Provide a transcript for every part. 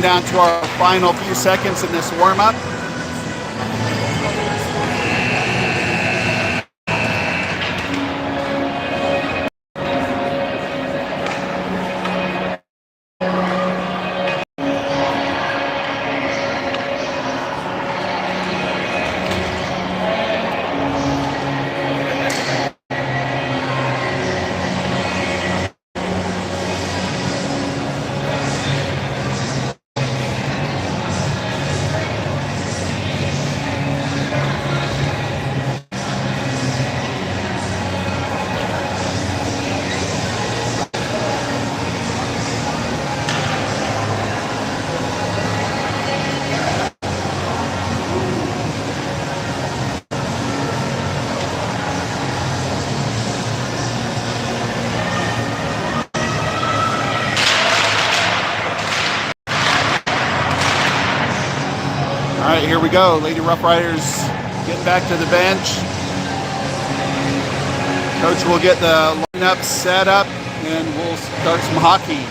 down to our final few seconds in this warm-up. All right, here we go. Lady Rough Riders getting back to the bench. Coach will get the lineup set up and we'll start some hockey.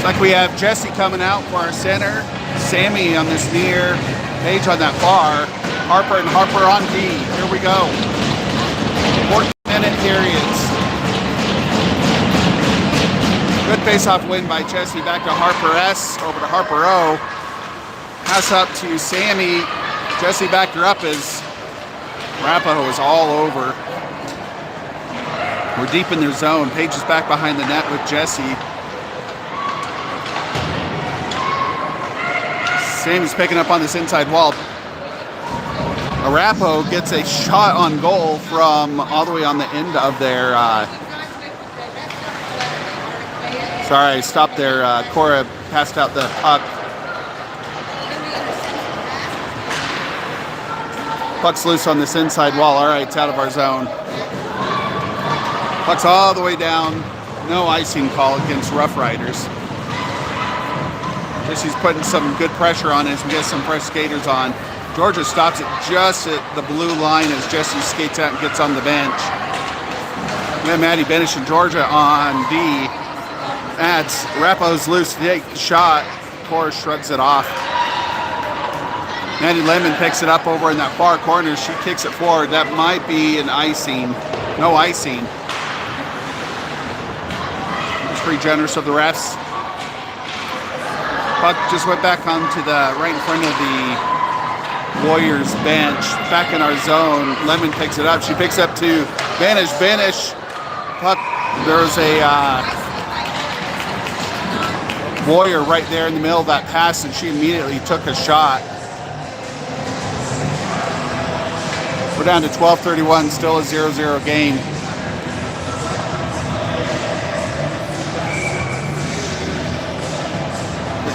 Like we have Jesse coming out for our center, Sammy on this near, Paige on that far, Harper and Harper on D. Here we go. 14-minute periods. Good face-off win by Jesse. Back to Harper S, over to Harper O. Pass up to Sammy. Jesse backed her up as Arapahoe is all over. We're deep in their zone. Paige is back behind the net with Jesse. Sammy's picking up on this inside wall. Arapahoe gets a shot on goal from all the way on the end of their... sorry, I stopped there. Cora passed out the puck. Puck's loose on this inside wall. All right, it's out of our zone. Puck's all the way down. No icing call against Rough Riders. Jesse's putting some good pressure on as we get some fresh skaters on. Georgia stops it just at the blue line as Jesse skates out and gets on the bench. We have Maddie Benish and Georgia on D. That's Arapahoe's loose to take the shot. Cora shrugs it off. Maddie Lemon picks it up over in that far corner. She kicks it forward. That might be an icing. No icing. It's pretty generous of the refs. Puck just went back onto the right in front of the Warriors bench. Back in our zone. Lemon picks it up. She picks up to Banish. Banish. Puck. There's a Warrior right there in the middle of that pass, and she immediately took a shot. We're down to 12:31. Still a 0-0 game.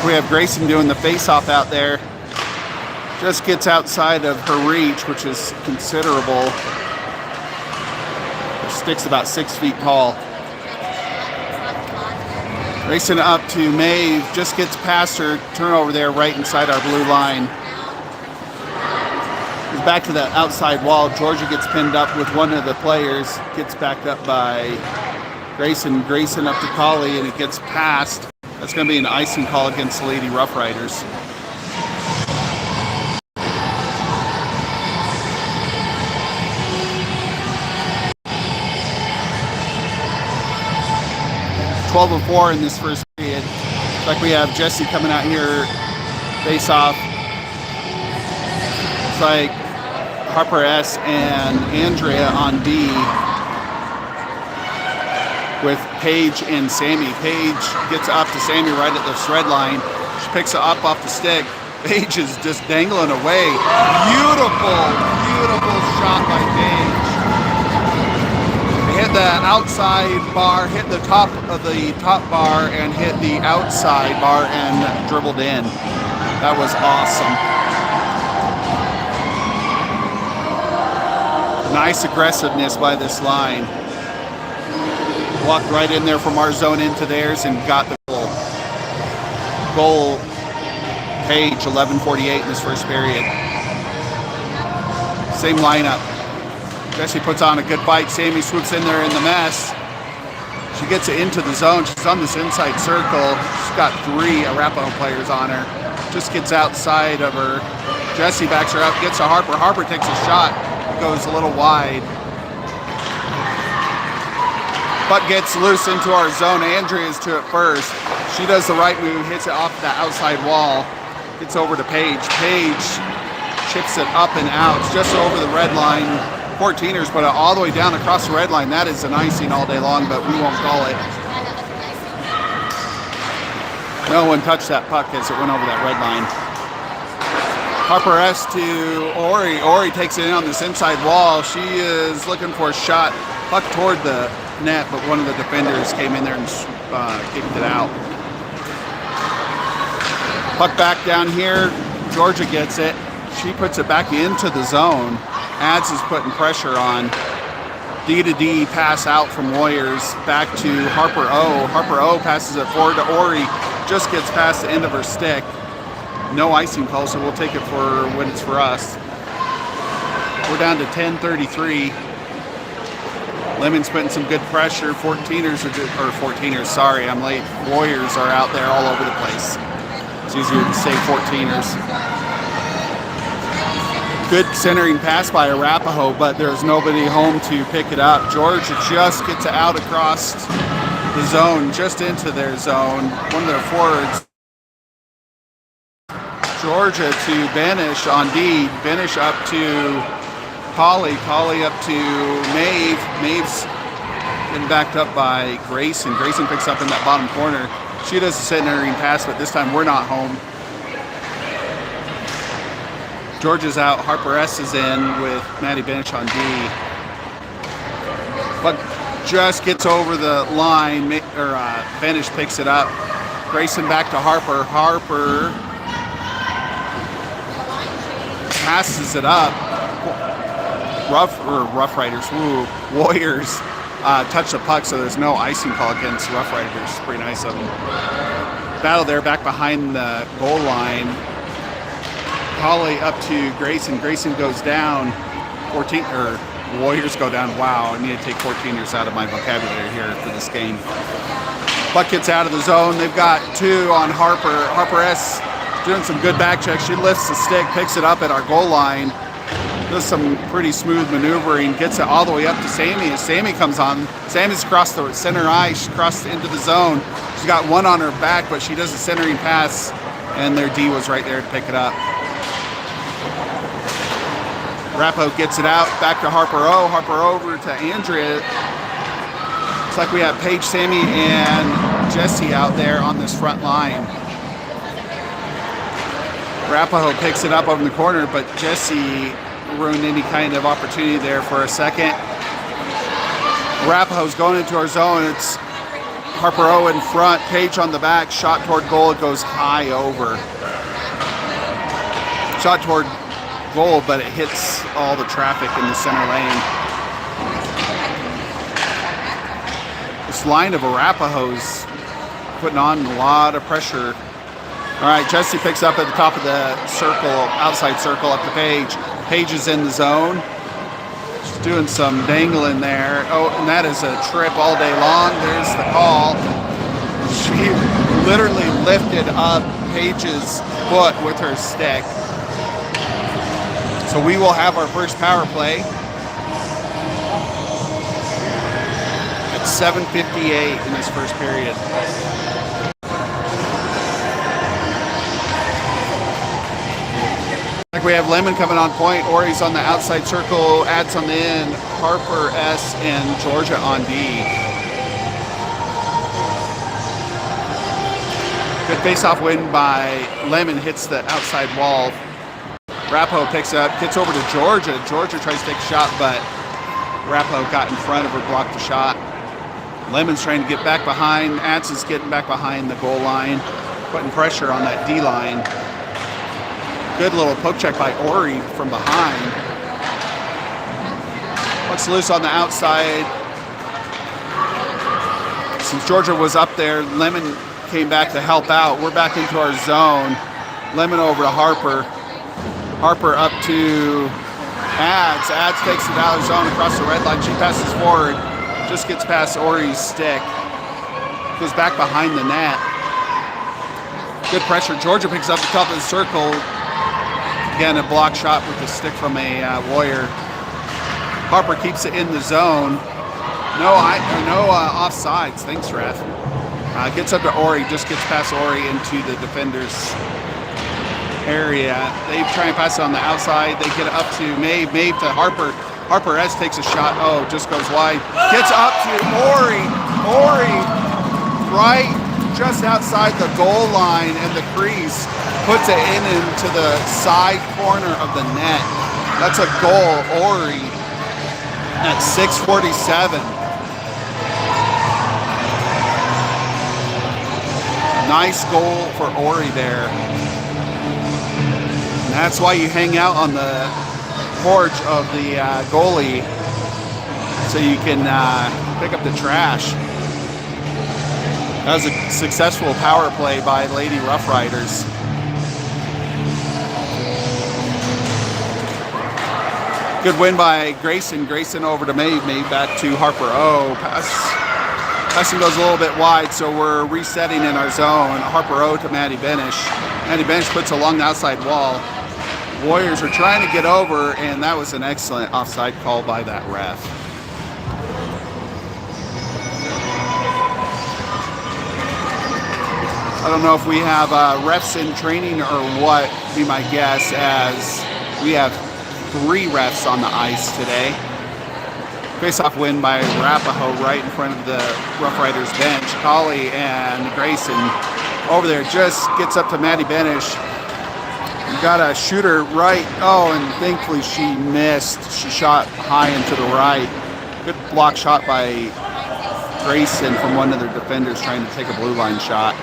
We have Grayson doing the face-off out there. Just gets outside of her reach, which is considerable. Her stick's about 6 feet tall. Grayson up to Maeve, just gets past her, turnover there right inside our blue line. He's back to that outside wall. Georgia gets pinned up with one of the players, gets backed up by Grayson. Grayson up to Colley, and it gets past. That's going to be an icing call against the Lady Rough Riders. (12:04) in this first period. Looks like we have Jesse coming out here, face off. It's like Harper S and Andrea on D. With Paige and Sammy. Paige gets up to Sammy right at the thread line. She picks it up off the stick. Paige is just dangling away. Beautiful, beautiful shot by Paige. They hit had the outside bar, hit the top of the top bar and hit the outside bar and dribbled in. That was awesome. Nice aggressiveness by this line. Walked right in there from our zone into theirs and got the goal. Goal Page, 11:48 in this first period. Same lineup. Jessie puts on a good fight. Sammy swoops in there in the mess. She gets it into the zone. She's on this inside circle. She's got 3 Arapahoe players on her. Just gets outside of her. Jessie backs her up, gets to Harper. Harper takes a shot. It goes a little wide. Puck gets loose into our zone. Andrea's to it first. She does the right move, hits it off the outside wall. Gets over to Paige. Paige chips it up and out. It's just over the red line. 14ers put it all the way down across the red line. That is an icing all day long, but we won't call it. No one touched that puck as it went over that red line. Harper S to Ori. Ori takes it in on this inside wall. She is looking for a shot. Puck toward the net, but one of the defenders came in there and kicked it out. Puck back down here. Georgia gets it. She puts it back into the zone. Ads is putting pressure on. D to D pass out from Warriors back to Harper O. Harper O passes it forward to Ori. Just gets past the end of her stick. No icing call, so we'll take it for when it's for us. We're down to 10:33. Lemon's putting some good pressure. 14ers, sorry, I'm late. Warriors are out there all over the place. It's easier to say 14ers. Good centering pass by Arapahoe, but there's nobody home to pick it up. Georgia just gets it out across the zone, just into their zone. One of their forwards. Georgia to Benish on D. Benish up to Polly. Polly up to Maeve. Maeve's getting backed up by Grayson. Grayson picks up in that bottom corner. She does the centering pass, but this time we're not home. Georgia's out. Harper S is in with Maddie Benish on D. But just gets over the line. Benish picks it up. Grayson back to Harper. Harper passes it up. Rough Riders. Woo. Warriors touch the puck, so there's no icing call against Rough Riders. Pretty nice of them. Battle there back behind the goal line. Holly up to Grayson. Grayson goes down. Warriors go down. Wow, I need to take 14ers out of my vocabulary here for this game. Puck gets out of the zone. They've got 2 on Harper. Harper S doing some good back checks. She lifts the stick, picks it up at our goal line. Does some pretty smooth maneuvering. Gets it all the way up to Sammy. As Sammy comes on, Sammy's across the center ice. She's crossed into the zone. She's got 1 on her back, but she does a centering pass, and their D was right there to pick it up. Arapahoe gets it out, back to Harper O. Harper over to Andrea. Looks like we have Paige, Sammy, and Jessie out there on this front line. Arapahoe picks it up over in the corner, but Jessie ruined any kind of opportunity there for a second. Arapahoe's going into our zone. It's Harper O in front, Paige on the back, shot toward goal. It goes high over. Shot toward goal, but it hits all the traffic in the center lane. This line of Arapahoe's putting on a lot of pressure. All right, Jessie picks up at the top of the circle, outside circle up to Paige. Paige is in the zone. She's doing some dangling there. Oh, and that is a trip all day long. There's the call. She literally lifted up Paige's foot with her stick. So we will have our first power play at 7:58 in this first period. Like we have Lemon coming on point. Ori's on the outside circle. Ads on the end. Harper S and Georgia on D. Good face-off win by Lemon. Hits the outside wall. Arapahoe picks it up, gets over to Georgia. Georgia tries to take a shot, but Arapahoe got in front of her, blocked the shot. Lemon's trying to get back behind. Ats is getting back behind the goal line, putting pressure on that D line. Good little poke check by Ori from behind. Puck's loose on the outside. Since Georgia was up there, Lemon came back to help out. We're back into our zone. Lemon over to Harper. Harper up to Ads. Ads takes it out of the zone across the red line. She passes forward. Just gets past Ori's stick. Goes back behind the net. Good pressure. Georgia picks up the top of the circle. Again, a block shot with the stick from a Warrior. Harper keeps it in the zone. No offsides. Thanks, ref. Gets up to Ori. Just gets past Ori into the defender's area. They try and pass it on the outside. They get up to Maeve. Maeve to Harper. Harper S takes a shot. Oh, just goes wide. Gets up to Ori. Ori, right just outside the goal line and the crease, puts it into the side corner of the net. That's a goal. Ori at 6:47. Nice goal for Ori there. And that's why you hang out on the porch of the goalie, so you can pick up the trash. That was a successful power play by Lady Rough Riders. Good win by Grayson. Grayson over to Maeve. Maeve back to Harper O. Passing goes a little bit wide, so we're resetting in our zone. Harper O to Maddie Benish. Maddie Benish puts along the outside wall. Warriors are trying to get over, and that was an excellent offside call by that ref. I don't know if we have refs in training or what, be my guess, as we have 3 refs on the ice today. Face-off win by Arapahoe right in front of the Rough Riders bench. Holly and Grayson over there, just gets up to Maddie Benish. Got a shooter right. Oh, and thankfully she missed. She shot high and to the right. Good block shot by Grayson from one of their defenders trying to take a blue line shot.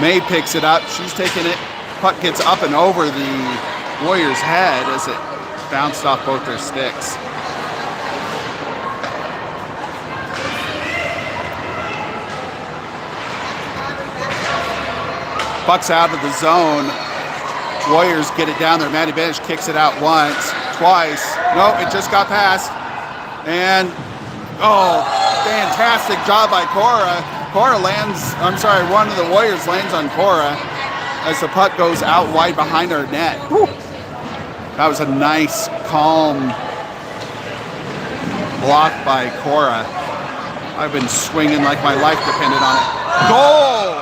May picks it up. She's taking it. Puck gets up and over the Warriors' head as it bounced off both their sticks. Puck's out of the zone. Warriors get it down there. Maddie Benish kicks it out once, twice. No, it just got past. And, oh, fantastic job by Cora. Cora lands, one of the Warriors lands on Cora as the puck goes out wide behind her net. Whew. That was a nice, calm block by Cora. I've been swinging like my life depended on it. Goal!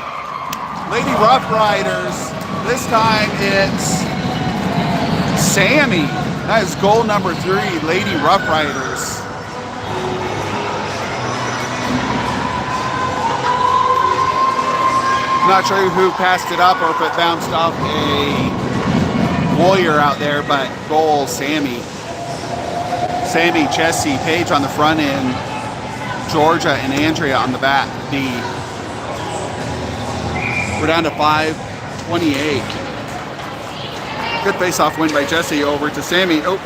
Lady Rough Riders. This time it's Sammy. That is goal number 3, Lady Rough Riders. Not sure who passed it up or if it bounced off a Warrior out there, but goal, Sammy. Sammy, Chessie, Paige on the front end, Georgia and Andrea on the back D. We're down to 5:28. Good face-off win by Jesse over to Sammy. Oh,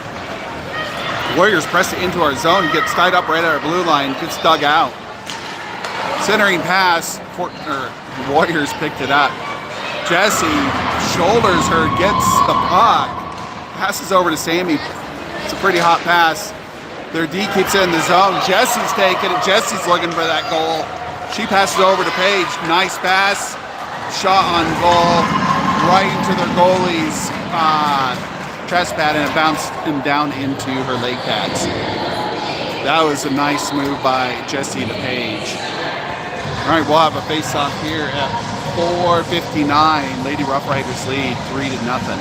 Warriors press it into our zone, gets tied up right at our blue line, gets dug out. Centering pass, Warriors picked it up. Jesse shoulders her, gets the puck, passes over to Sammy. It's a pretty hot pass. Their D keeps it in the zone. Jesse's taking it. Jesse's looking for that goal. She passes over to Paige. Nice pass. Shot on goal. Right into their goalie's chest pad, and it bounced him down into her leg pads. That was a nice move by Jesse to Paige. All right, we'll have a face-off here at 4:59. Lady Rough Riders lead 3-0.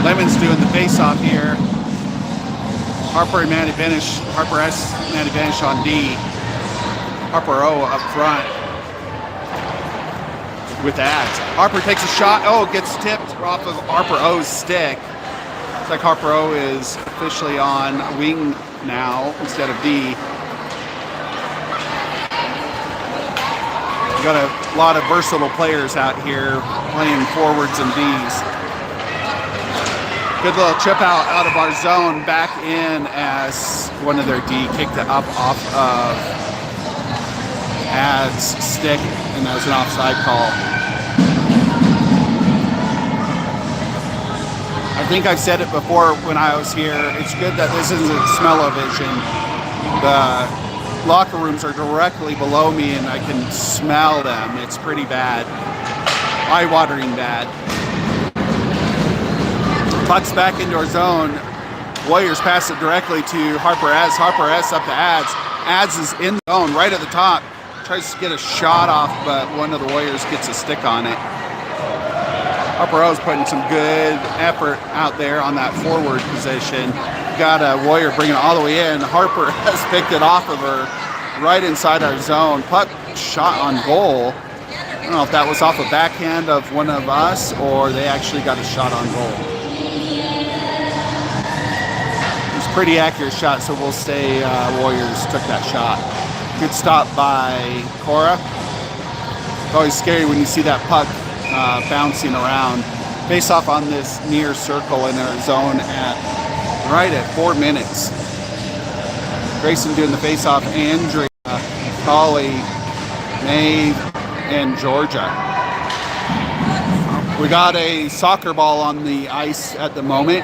Lemon's doing the face-off here. Harper and Maddie Benish. Harper S, Maddie Benish on D. Harper O up front with that. Harper takes a shot. Oh, gets tipped off of Harper O's stick. Looks like Arapahoe is officially on wing now instead of D. We got a lot of versatile players out here playing forwards and Ds. Good little chip out of our zone, back in as one of their D kicked it up off of Ad's stick, and that was an offside call. I think I've said it before when I was here, it's good that this isn't smell-o-vision. The locker rooms are directly below me and I can smell them. It's pretty bad, eye-watering bad. Puck's back into our zone. Warriors pass it directly to Harper S. Harper S up to Ads. Ads is in the zone right at the top. Tries to get a shot off, but one of the Warriors gets a stick on it. Arapahoe's putting some good effort out there on that forward position. Got a Warrior bringing it all the way in. Harper has picked it off of her right inside our zone. Puck shot on goal. I don't know if that was off a backhand of one of us or they actually got a shot on goal. Pretty accurate shot, so we'll say Warriors took that shot. Good stop by Cora. It's always scary when you see that puck bouncing around. Face off on this near circle in our zone right at 4 minutes. Grayson doing the face off. Andrea, Holly, Maeve, and Georgia. We got a soccer ball on the ice at the moment.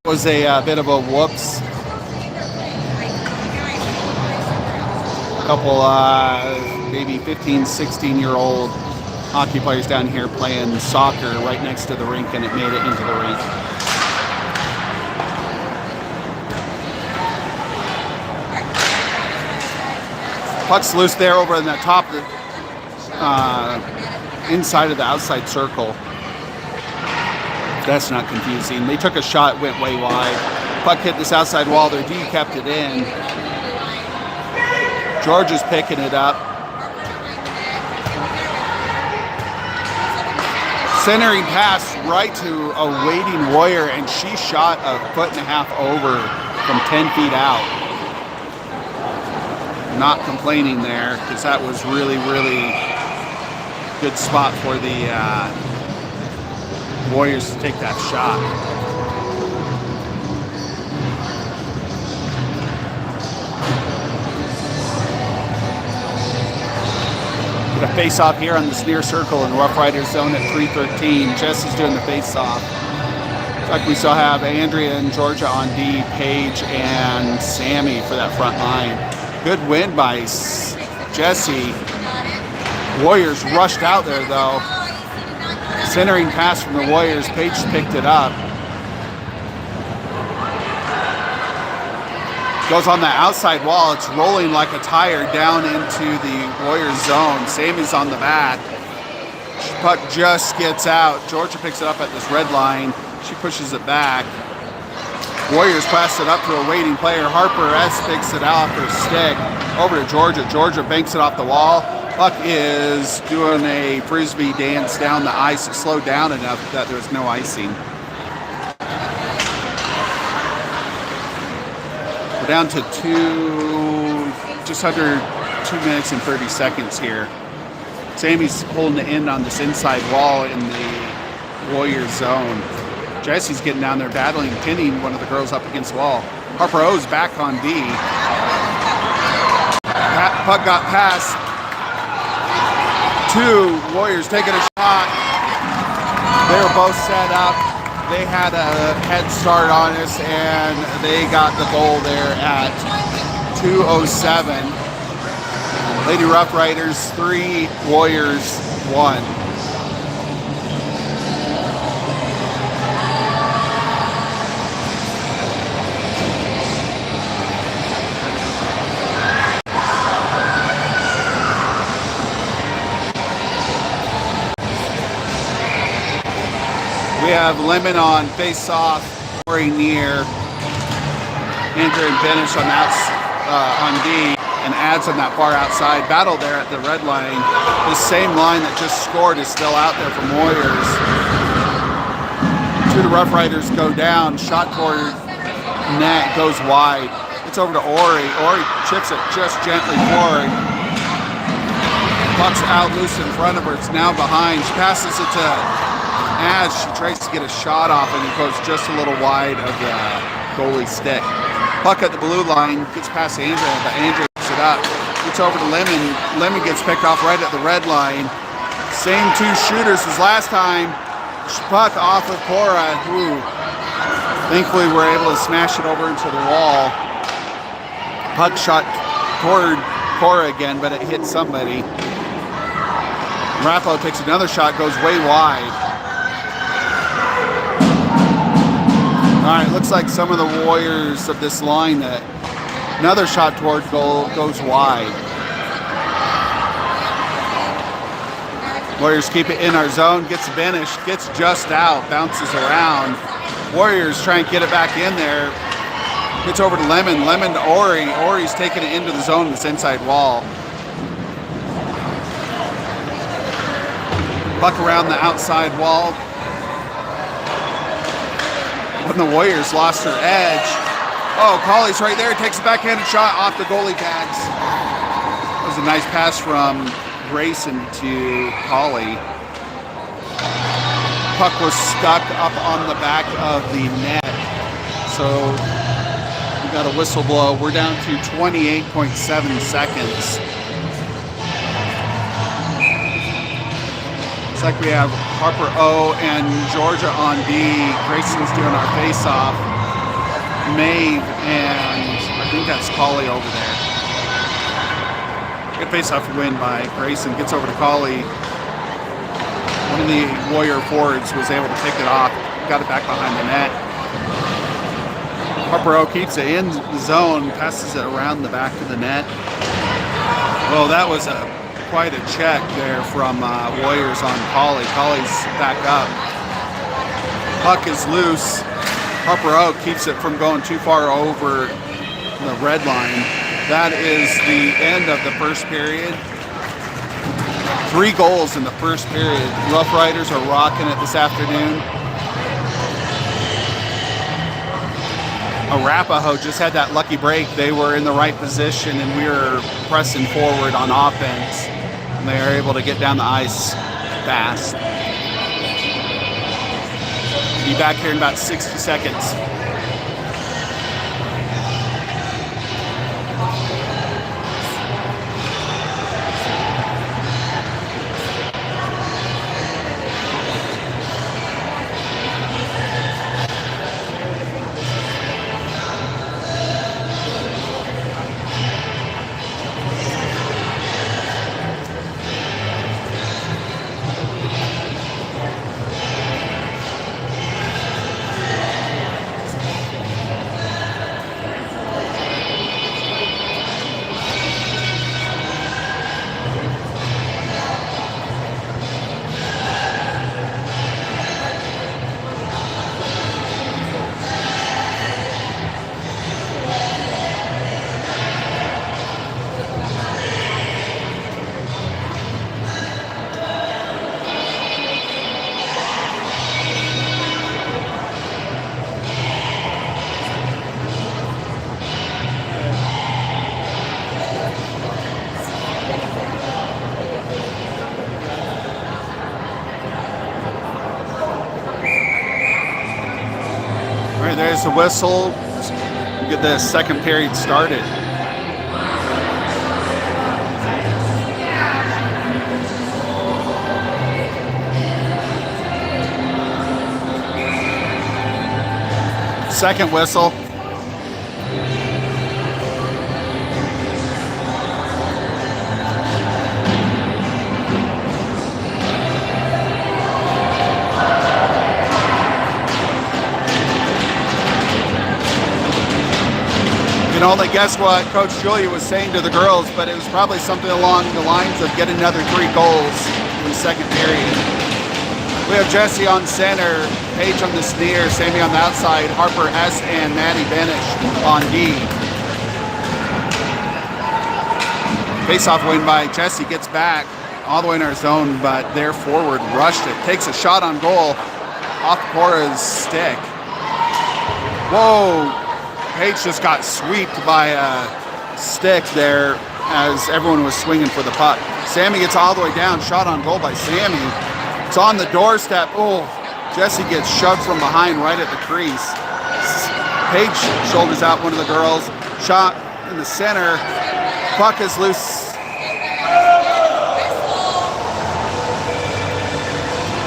Was a bit of a whoops. A couple maybe 15, 16-year-old hockey players down here playing soccer right next to the rink, and it made it into the rink. Puck's loose there over in the top, inside of the outside circle. That's not confusing. They took a shot, went way wide. Puck hit this outside wall. Their D kept it in. Georgia's picking it up. Centering pass right to a waiting Warrior, and she shot a 1.5 foot over from 10 feet out. Not complaining there, because that was really, really good spot for the Warriors to take that shot. Got a face-off here on this near circle in Rough Riders zone at 3:13. Jesse's doing the face-off. Looks like we still have Andrea and Georgia on D, Paige and Sammy for that front line. Good win by Jesse. Warriors rushed out there though. Centering pass from the Warriors. Paige picked it up. Goes on the outside wall. It's rolling like a tire down into the Warriors zone. Sammy's on the back. Puck just gets out. Georgia picks it up at this red line. She pushes it back. Warriors pass it up to a waiting player. Harper S picks it out her stick. Over to Georgia. Georgia banks it off the wall. Puck is doing a frisbee dance down the ice. It slowed down enough that there's no icing. We're down to just under 2 minutes and 30 seconds here. Sammy's holding the end on this inside wall in the Warriors zone. Jesse's getting down there battling, pinning one of the girls up against the wall. Arapahoe's back on D. Puck got past. Two Warriors taking a shot. They were both set up. They had a head start on us, and they got the goal there at 2:07. Lady Rough Riders 3, Warriors 1. We have Lemon on face-off, Corey near, Andrew and Benish on D. and adds on that far outside. Battle there at the red line. This same line that just scored is still out there from Warriors. Two of the Rough Riders go down. Shot toward net goes wide. It's over to Ori. Ori chips it just gently forward. Puck's out loose in front of her. It's now behind. She passes it to Ash. She tries to get a shot off, and it goes just a little wide of the goalie stick. Puck at the blue line gets past Andrea, but Andrea picks it up. Gets over to Lemon. Lemon gets picked off right at the red line. Same two shooters as last time. Puck off of Cora. Ooh. Thankfully, we're able to smash it over into the wall. Puck shot toward Cora again, but it hit somebody. Arapahoe takes another shot, goes way wide. All right, looks like some of the Warriors of this line that another shot toward goal goes wide. Warriors keep it in our zone, gets finished, gets just out, bounces around. Warriors try and get it back in there. Gets over to Lemon, Lemon to Ori. Ori's taking it into the zone, this inside wall. Puck around the outside wall. When the Warriors lost their edge. Oh, Colley's right there. Takes a backhanded shot off the goalie pads. That was a nice pass from Grayson to Colley. Puck was stuck up on the back of the net. So we got a whistle blow. We're down to 28.7 seconds. Like we have Harper O and Georgia on D. Grayson's doing our face-off. Maeve and I think that's Colley over there. Good face-off win by Grayson. Gets over to Colley. One of the Warrior forwards was able to pick it off. Got it back behind the net. Harper O keeps it in the zone. Passes it around the back of the net. Well, that was quite a check there from Warriors on Colley. Colley's back up. Puck is loose. Harper O keeps it from going too far over the red line. That is the end of the first period. 3 goals in the first period. Rough Riders are rocking it this afternoon. Arapahoe just had that lucky break. They were in the right position and we were pressing forward on offense. And they are able to get down the ice fast. Be back here in about 60 seconds. There's the whistle. Get the second period started. Second whistle. can only guess what Coach Julia was saying to the girls, but it was probably something along the lines of get another 3 goals in the second period. We have Jesse on center, Paige on the near, Sammy on the outside, Harper S. and Maddie Benish on D. Face-off win by Jesse, gets back all the way in our zone, but their forward rushed it. Takes a shot on goal off Cora's stick. Whoa! Paige just got swept by a stick there as everyone was swinging for the puck. Sammy gets all the way down, shot on goal by Sammy. It's on the doorstep. Oh, Jesse gets shoved from behind right at the crease. Paige shoulders out one of the girls. Shot in the center. Puck is loose.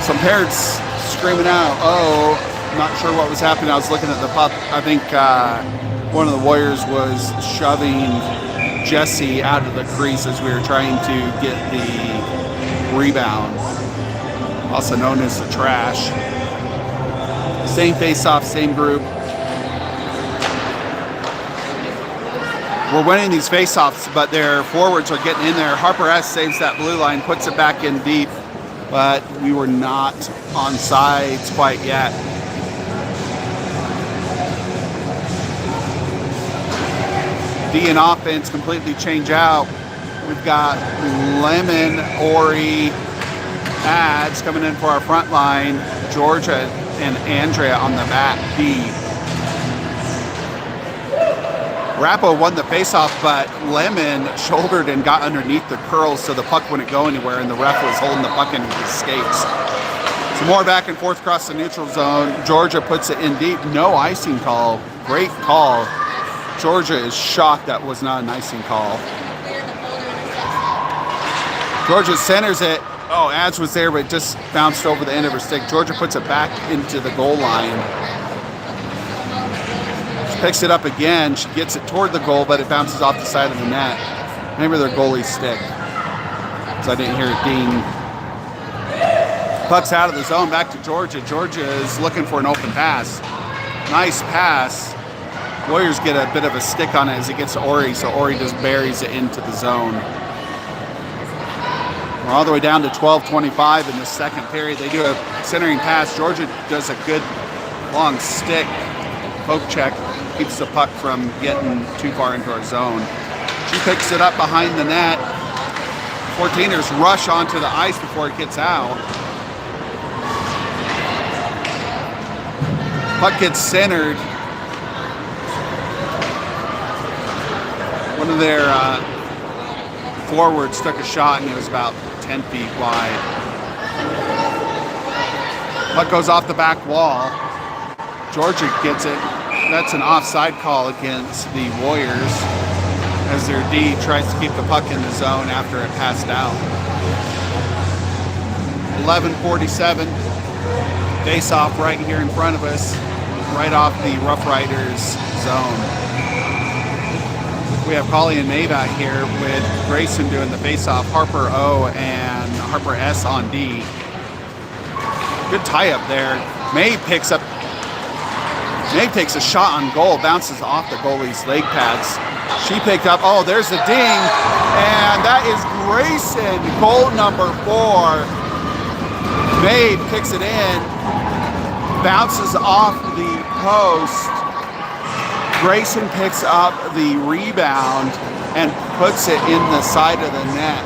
Some parents screaming out, oh, not sure what was happening. I was looking at the puck. I think one of the Warriors was shoving Jesse out of the crease as we were trying to get the rebound, also known as the trash. Same face-off, same group. We're winning these face-offs, but their forwards are getting in there. Harper S saves that blue line, puts it back in deep, but we were not on sides quite yet. D and offense completely change out. We've got Lemon, Ori, Ads coming in for our front line. Georgia and Andrea on the back D. Rappo won the faceoff, but Lemon shouldered and got underneath the curls so the puck wouldn't go anywhere, and the ref was holding the puck in with his skates. Some more back and forth across the neutral zone. Georgia puts it in deep. No icing call. Great call. Georgia is shocked that was not an icing call. Georgia centers it. Oh, Ads was there, but it just bounced over the end of her stick. Georgia puts it back into the goal line. She picks it up again. She gets it toward the goal, but it bounces off the side of the net. Maybe their goalie's stick, so I didn't hear it ding. Puck's out of the zone, back to Georgia. Georgia is looking for an open pass. Nice pass. Warriors get a bit of a stick on it as it gets to Ori, so Ori just buries it into the zone. We're all the way down to 12:25 in the second period. They do a centering pass. Georgia does a good long stick poke check, keeps the puck from getting too far into our zone. She picks it up behind the net. 14ers rush onto the ice before it gets out. Puck gets centered. One of their forwards took a shot and it was about 10 feet wide. Puck goes off the back wall. Georgia gets it. That's an offside call against the Warriors as their D tries to keep the puck in the zone after it passed out. 11:47. Face off right here in front of us, right off the Rough Riders zone. We have Collie and Maeve out here with Grayson doing the face-off, Harper O and Harper S on D. Good tie-up there. Maeve takes a shot on goal, bounces off the goalie's leg pads. She picked up, oh, there's the ding, and that is Grayson, goal number 4. Maeve kicks it in, bounces off the post. Grayson picks up the rebound and puts it in the side of the net.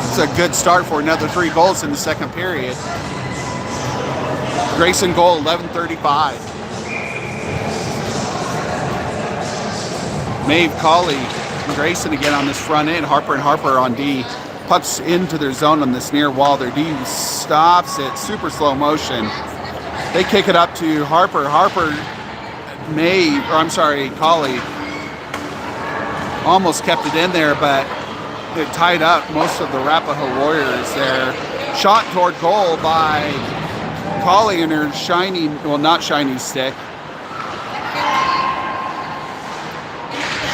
It's a good start for another 3 goals in the second period. Grayson goal, 11:35. Maeve, Colley, Grayson again on this front end. Harper and Harper on D. Pucks into their zone on this near wall. Their D stops it, super slow motion. They kick it up to Harper. Harper, Colley almost kept it in there, but they tied up most of the Arapahoe Warriors there. Shot toward goal by Colley in her shiny, well, not shiny stick.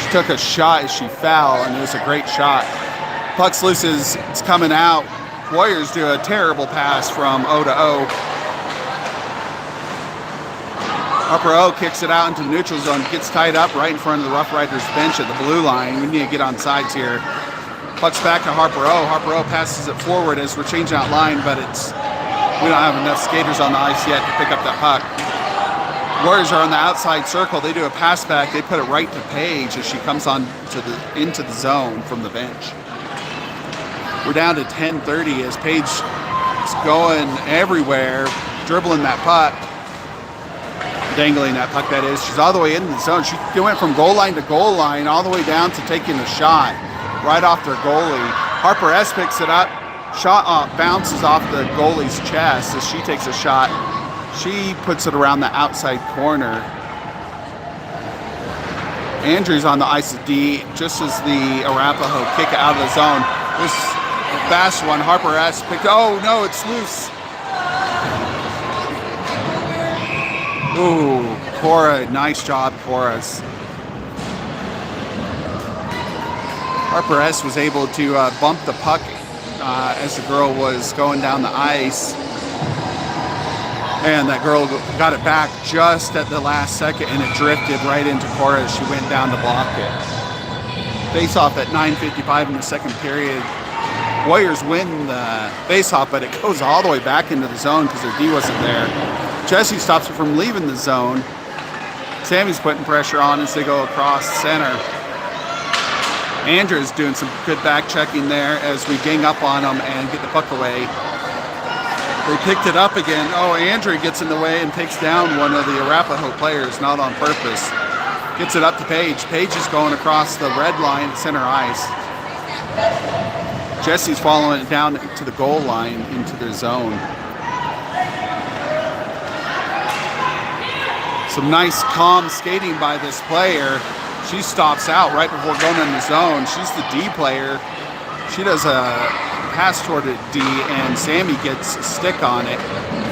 She took a shot as she fell, and it was a great shot. Puck's loose as it's coming out. Warriors do a terrible pass from O to O. Harper O kicks it out into the neutral zone, gets tied up right in front of the Rough Riders bench at the blue line. We need to get on sides here. Puck's back to Harper O. Harper O passes it forward as we're changing out line, but we don't have enough skaters on the ice yet to pick up that puck. Warriors are on the outside circle. They do a pass back. They put it right to Paige as she comes on into the zone from the bench. We're down to 10:30 as Paige is going everywhere, dribbling that puck, dangling that puck, that is. She's all the way in the zone. She went from goal line to goal line all the way down to taking a shot right off their goalie. Harper S picks it up. Shot bounces off the goalie's chest as she takes a shot. She puts it around the outside corner. Andrews on the ice of D just as the Arapahoe kick it out of the zone. This fast one, Harper S picked. Oh no, it's loose. Ooh, Cora, nice job, Cora's. Harper S was able to bump the puck as the girl was going down the ice. And that girl got it back just at the last second, and it drifted right into Cora as she went down to block it. Face-off at 9:55 in the second period. Warriors win the face-off, but it goes all the way back into the zone because their D wasn't there. Jesse stops it from leaving the zone. Sammy's putting pressure on as they go across center. Andrew's doing some good back checking there as we gang up on them and get the puck away. They picked it up again. Oh, Andrew gets in the way and takes down one of the Arapahoe players, not on purpose. Gets it up to Paige. Paige is going across the red line at center ice. Jesse's following it down to the goal line into their zone. Some nice calm skating by this player. She stops out right before going in the zone. She's the D player. She does a pass toward a D, and Sammy gets a stick on it.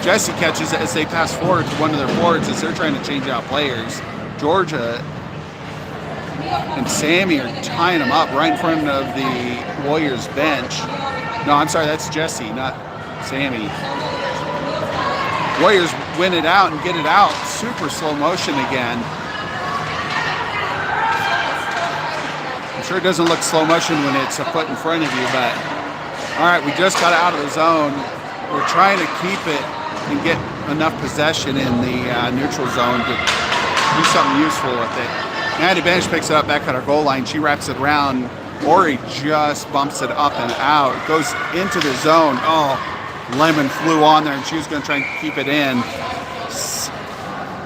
Jesse catches it as they pass forward to one of their forwards as they're trying to change out players. Georgia and Sammy are tying them up right in front of the Warriors bench. No, I'm sorry, that's Jesse, not Sammy. Warriors win it out and get it out. Super slow motion again. I'm sure it doesn't look slow motion when it's a foot in front of you, but all right, we just got out of the zone. We're trying to keep it and get enough possession in the neutral zone to do something useful with it. Maddie Bench picks it up back at our goal line. She wraps it around. Ori just bumps it up and out. It goes into the zone. Oh, Lemon flew on there, and she was going to try and keep it in.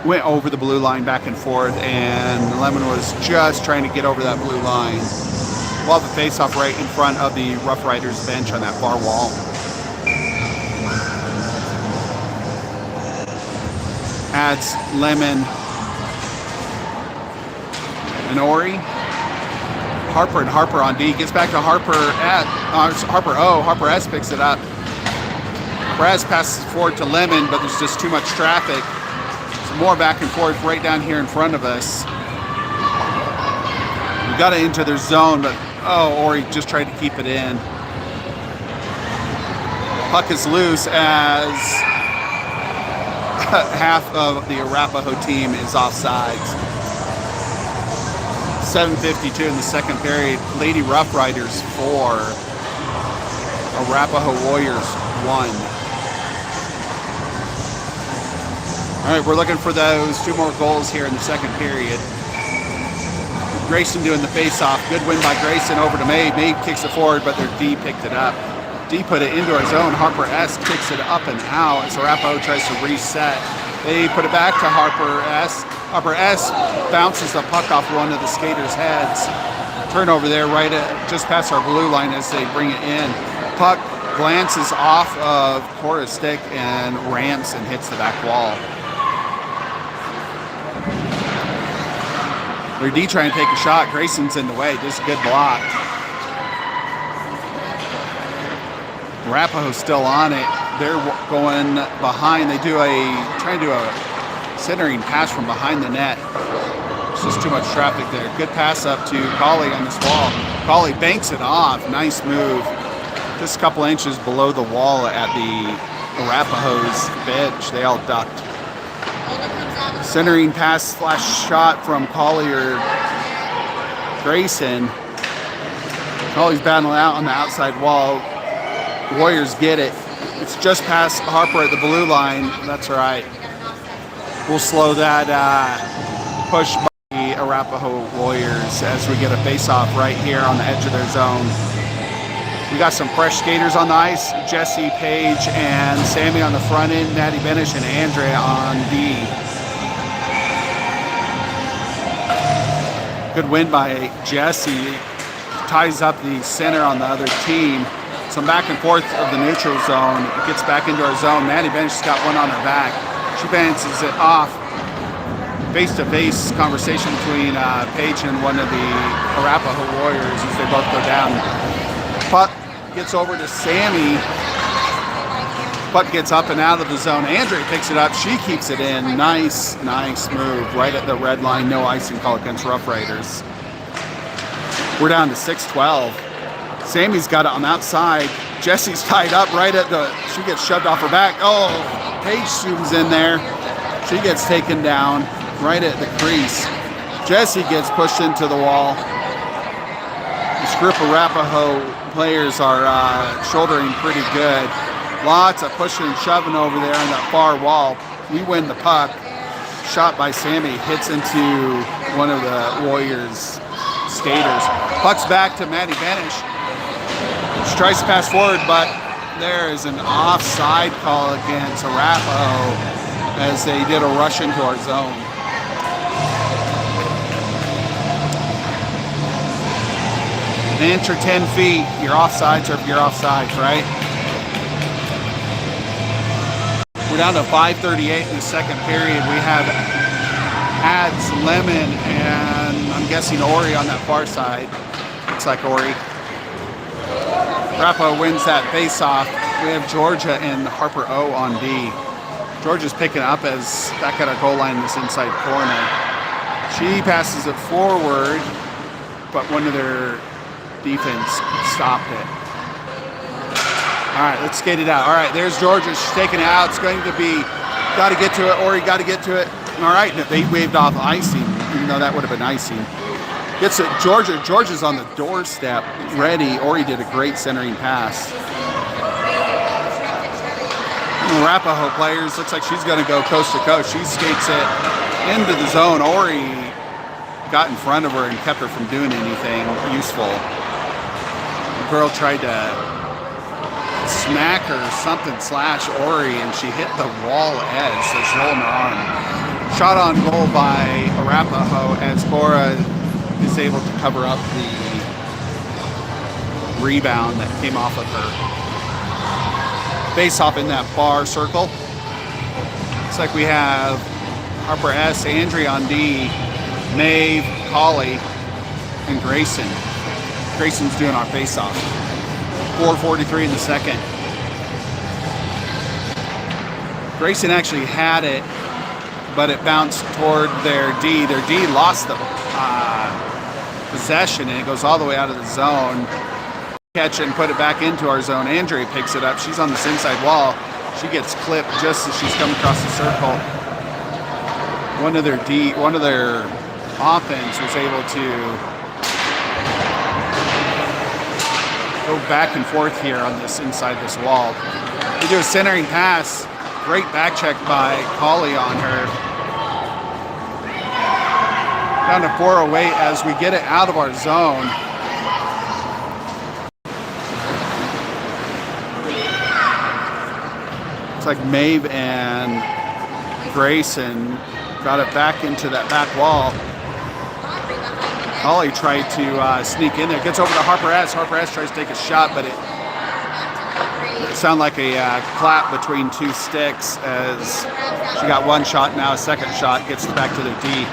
Went over the blue line back and forth, and Lemon was just trying to get over that blue line. We'll have the face-off right in front of the Rough Riders bench on that far wall. Adds Lemon and Ori. Harper and Harper on D. Gets back to Harper Harper S picks it up. Braz passes forward to Lemon, but there's just too much traffic. Some more back and forth right down here in front of us. We got it into their zone, but Ori just tried to keep it in. Puck is loose as half of the Arapahoe team is offsides. 7:52 in the second period. Lady Rough Riders 4. Arapahoe Warriors 1. All right, we're looking for those two more goals here in the second period. Grayson doing the face-off. Good win by Grayson over to May. May kicks it forward, but their D picked it up. D put it into our zone. Harper S kicks it up and out as Arapahoe tries to reset. They put it back to Harper S. Harper S bounces the puck off one of the skaters' heads. Turnover there right just past our blue line as they bring it in. Puck glances off of Cora's stick and ramps and hits the back wall. Their D trying to take a shot. Grayson's in the way. Just a good block. Arapahoe's still on it. They're going behind. They trying to do a centering pass from behind the net. It's just too much traffic there. Good pass up to Colley on this wall. Colley banks it off. Nice move. Just a couple inches below the wall at the Arapahoe's bench. They all ducked. Centering pass / shot from Collier Grayson. Colley's battling out on the outside wall. Warriors get it. It's just past Harper at the blue line. That's right. We'll slow that push by the Arapahoe Warriors as we get a face-off right here on the edge of their zone. We got some fresh skaters on the ice. Jesse, Paige, and Sammy on the front end. Maddie Benish and Andrea on D. Good win by Jesse. Ties up the center on the other team. Some back and forth of the neutral zone. It gets back into our zone. Maddie Benish's got one on her back. She bounces it off. Face-to-face conversation between Paige and one of the Arapahoe Warriors as they both go down. Puck gets over to Sammy. Puck gets up and out of the zone. Andrea picks it up. She keeps it in. Nice move right at the red line. No icing call against Rough Riders. We're down to 6-12. Sammy's got it on the outside. Jesse's tied up right at the... She gets shoved off her back. Oh, Paige zooms in there. She gets taken down right at the crease. Jesse gets pushed into the wall. This group of Arapahoe players are shouldering pretty good. Lots of pushing and shoving over there on that far wall. We win the puck. Shot by Sammy hits into one of the Warriors' skaters. Puck's back to Maddie Benish. She tries to pass forward, but there is an offside call against Arapahoe as they did a rush into our zone. An inch or 10 feet, you're offsides or you're offsides, right? We're down to 5:38 in the second period. We have Ads, Lemon, and I'm guessing Ori on that far side. Looks like Ori. Arapahoe wins that face-off. We have Georgia and Harper O on D. Georgia's picking up as back at our goal line in this inside corner. She passes it forward, but one of their defense stopped it. All right, let's skate it out. All right, there's Georgia. She's taking it out. It's going to be, got to get to it. Ori, got to get to it. All right, they waved off icing, even though that would have been icing. Gets it, Georgia. Georgia's on the doorstep, ready. Ori did a great centering pass. The Arapahoe players, looks like she's going to go coast to coast. She skates it into the zone. Ori got in front of her and kept her from doing anything useful. The girl tried to smack her something slash Ori, and she hit the wall edge, so she's holding her arm. Shot on goal by Arapahoe as Cora is able to cover up the rebound that came off of her. Face off in that far circle. Looks like we have Harper S, Andrea on D, Maeve, Collie, and Grayson. Grayson's doing our face-off. 4:43 in the second. Grayson actually had it, but it bounced toward their D. Their D lost the possession, and it goes all the way out of the zone. Catch it and put it back into our zone. Andrea picks it up. She's on this inside wall. She gets clipped just as she's coming across the circle. One of their offense was able to go back and forth here on this inside this wall. They do a centering pass. Great back check by Collie on her. Down to 4:08 as we get it out of our zone. It's like Maeve and Grayson got it back into that back wall. Collie tried to sneak in there. Gets over to Harper S. Harper S tries to take a shot, but it sounded like a clap between two sticks as she got one shot, now a second shot, gets back to their D.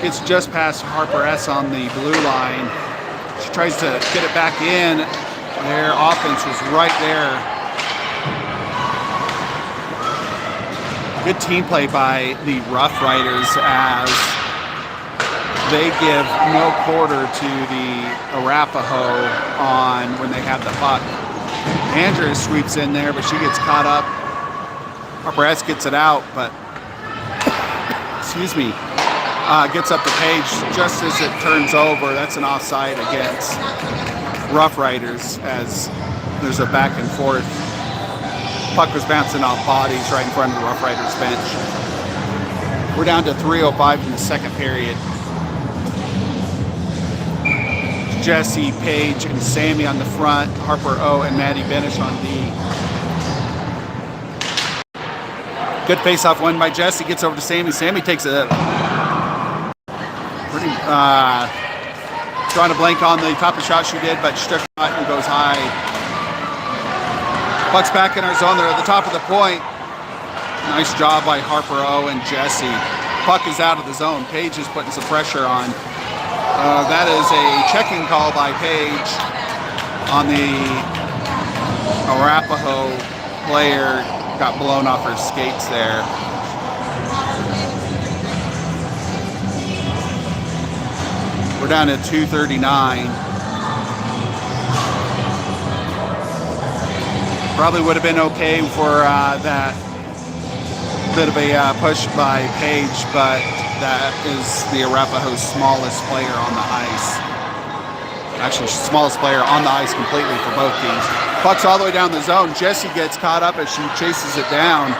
Gets just past Harper S on the blue line. She tries to get it back in. Their offense was right there. Good team play by the Rough Riders as they give no quarter to the Arapahoe on when they have the puck. Andrea sweeps in there, but she gets caught up. Harper S gets it out, but excuse me, gets up the page just as it turns over. That's an offside against Rough Riders as there's a back and forth. Puck was bouncing off bodies right in front of the Rough Riders bench. We're down to 3:05 in the second period. Jesse, Paige, and Sammy on the front. Harper O and Maddie Benish on D. Good face-off win by Jesse. Gets over to Sammy. Sammy takes a pretty drawing a blank on the top of the shot she did, but she took it and goes high. Puck's back in our zone. They're at the top of the point. Nice job by Harper O and Jesse. Puck is out of the zone. Paige is putting some pressure on. That is a checking call by Paige on the Arapahoe player. Got blown off her skates there. We're down to 2:39. Probably would have been okay for that bit of a push by Paige, but that is the Arapahoe's smallest player on the ice. Actually, smallest player on the ice completely for both teams. Puck's all the way down the zone. Jessie gets caught up as she chases it down.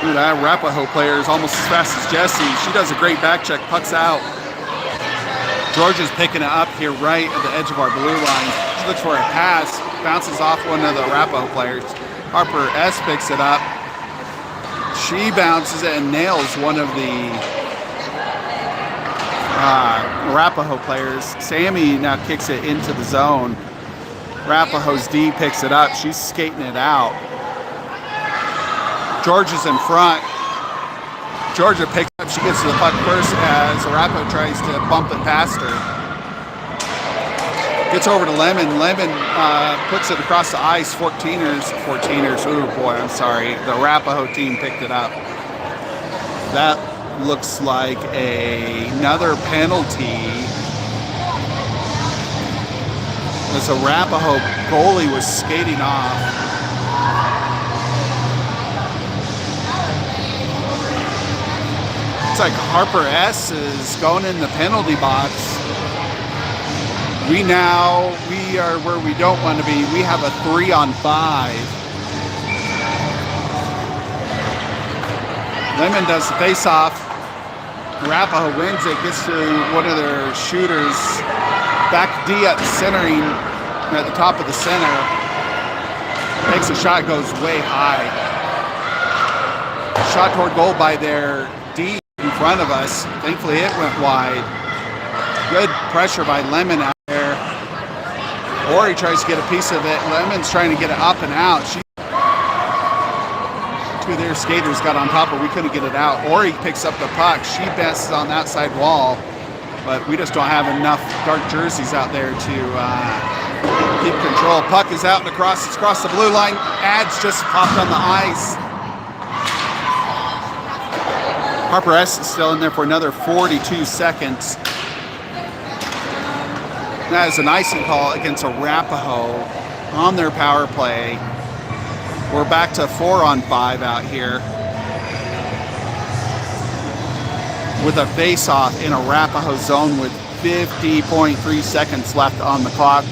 Ooh, that Arapahoe player is almost as fast as Jessie. She does a great back check. Puck's out. Georgia's picking it up here right at the edge of our blue line. She looks for a pass. Bounces off one of the Arapahoe players. Harper S picks it up. She bounces it and nails one of the Arapahoe players. Sammy now kicks it into the zone. Arapahoe's D picks it up. She's skating it out. Georgia's in front. Georgia picks up. She gets to the puck first as Arapahoe tries to bump it past her. Gets over to Lemon. Lemon puts it across the ice. 14ers. Oh boy, I'm sorry. The Arapahoe team picked it up. That looks like another penalty. As the Arapahoe goalie was skating off. It's like Harper S is going in the penalty box. We are where we don't want to be. We have a 3-on-5. Lemon does the face-off. Arapahoe wins it, gets to one of their shooters. Back D up centering at the top of the center. Takes a shot, goes way high. Shot toward goal by their D in front of us. Thankfully it went wide. Good pressure by Lemon out there. Ori tries to get a piece of it. Lemon's trying to get it up and out. Two of their skaters got on top, but we couldn't get it out. Ori picks up the puck. She bests on that side wall, but we just don't have enough dark jerseys out there to keep control. Puck is out and across. It's across the blue line. Ads just popped on the ice. Harper S is still in there for another 42 seconds. That is an icing call against Arapahoe on their power play. We're back to 4-on-5 out here with a face-off in Arapahoe zone with 50.3 seconds left on the clock.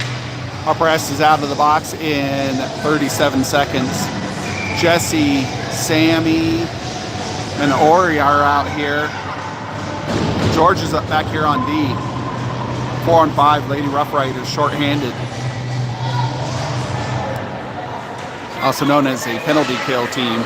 Harper S is out of the box in 37 seconds. Jesse, Sammy, and Ori are out here. George is up back here on D. 4-on-5, Lady Rough Riders, short-handed. Also known as a penalty kill team.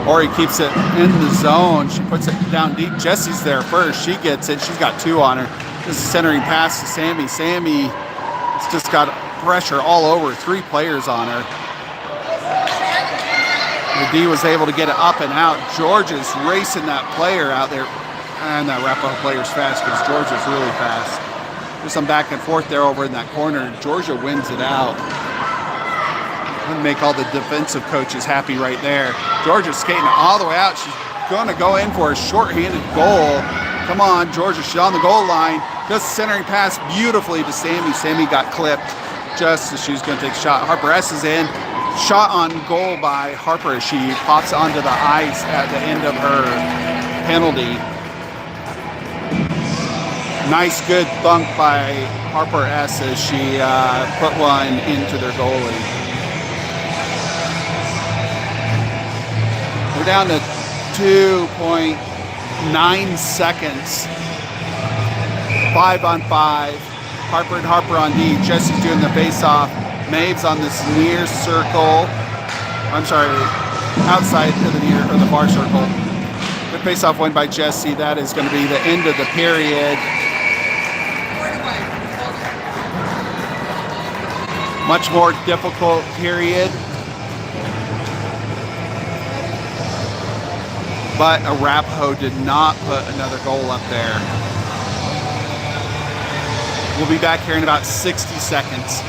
Ori keeps it in the zone. She puts it down deep. Jesse's there first. She gets it. She's got two on her. This is centering pass to Sammy. Sammy has just got pressure all over. 3 players on her. The D was able to get it up and out. George is racing that player out there. And that Arapahoe player's fast because George is really fast. There's some back and forth there over in that corner. Georgia wins it out. And make all the defensive coaches happy right there. Georgia's skating all the way out. She's going to go in for a short-handed goal. Come on, Georgia. She's on the goal line. Just centering pass beautifully to Sammy. Sammy got clipped just as she was going to take a shot. Harper S is in. Shot on goal by Harper as she pops onto the ice at the end of her penalty. Nice, good bunk by Harper S as she put one into their goalie. We're down to 2.9 seconds. 5 on 5. Harper and Harper on D. Jesse's doing the face-off. Maeve's on this near circle. I'm sorry, outside of the near or the far circle. Good face-off win by Jesse. That is going to be the end of the period. Much more difficult period. But Arapahoe did not put another goal up there. We'll be back here in about 60 seconds.